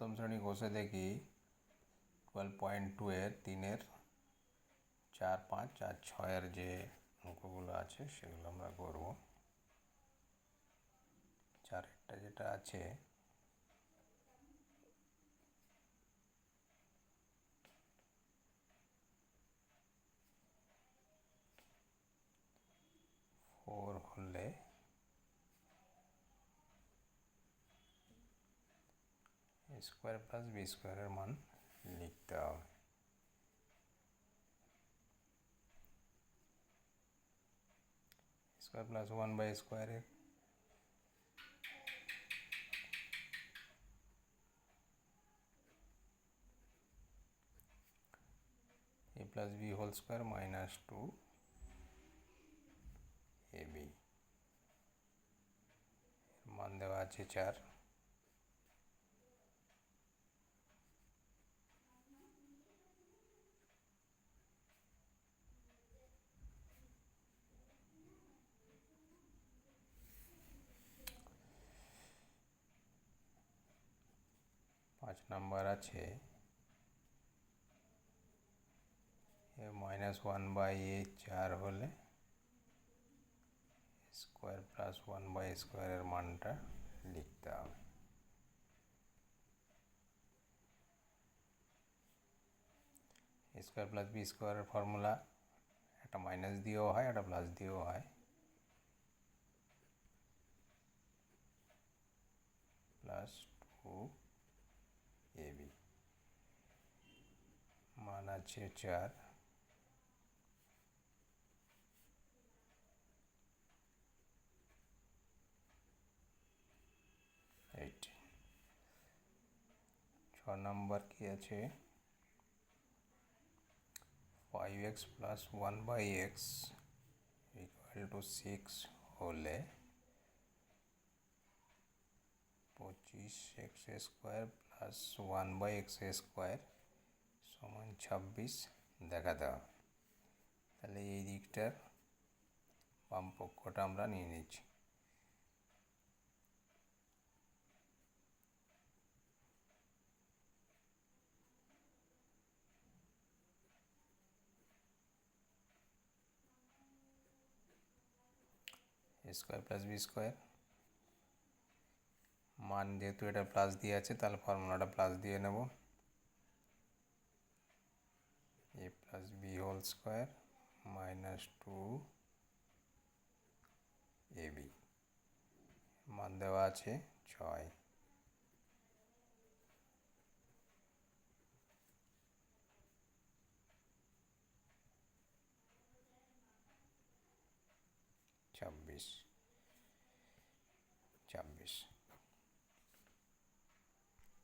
সপ্তম শ্রেণী ঘষে দেখি 12.2 এর 3-এর 4, 5 আর 6-এর যে অঙ্কগুলো আছে সেগুলো আমরা করব। 4-এরটা যেটা আছে ফোর হলে স্কোয়ার প্লাস বি স্কোয়ারের মান লিখতে হবে। স্কোয়ার প্লাস 1/স্কোয়ারের a plus B whole square minus 2ab মান দেওয়া আছে 4। পাঁচ নাম্বার আছে -1/a 4 হলে স্কোয়ার প্লাস 1/স্কোয়ারের মানটা লিখতে হবে। স্কোয়ার প্লাস বি স্কোয়ারের ফর্মুলা একটা মাইনাস দিয়েও হয়, একটা প্লাস দিয়েও হয়। প্লাস 2ab মান আছে 4। ছ নম্বর কি আছে 5x plus 1/x equal to 6 হলে 25x square plus 1/x square সমান 26 দেখাতে হবে। তাহলে এই দিকটার বাম পক্ষটা আমরা নিয়ে নিচ্ছি। স্কোয়ার প্লাস বি স্কোয়ার মান যেহেতু এটা প্লাস দিয়ে আছে তাহলে ফর্মুলাটা প্লাস দিয়ে নেব। a plus B whole square minus 2ab মান দেওয়া আছে 6। 26